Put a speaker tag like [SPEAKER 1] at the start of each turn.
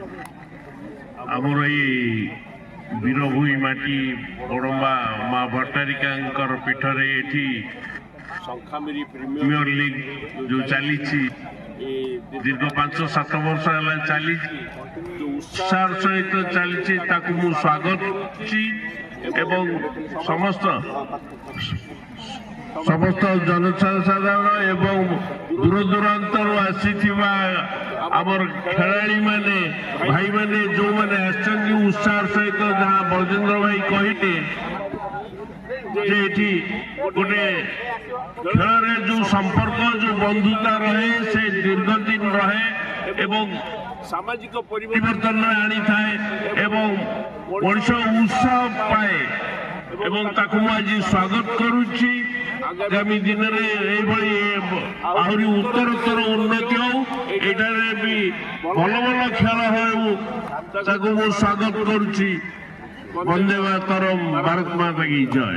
[SPEAKER 1] आमर वीरभूमि माटी बड़म्बा माँ भट्टारिका पीठरे ये प्रीमियर लीग जो चली दीर्घ 5-7 वर्ष है चली उत्साह सहित चली स्वागत एवं समस्त समस्त जनसाधारण एवं दूर दूरांतर आसी आमर खेलाड़ी माने भाई माने जो माने उत्साह सहित जहाँ बलजेन्द्र भाई कहते गोटे खेल जो संपर्क जो बंधुता रहे से दीर्घ दिन रहे एवं सामाजिक परिवर्तन आनी थाए एवं मनुष्य उत्साह पाए एवं ताकू आज स्वागत करुच्ची आगामी दिन में आहरी उत्तरोत्तर उन्नति हो भी भल भल खेल हो स्वागत करुच्ची। वंदे मातरम, भारत माता की जय।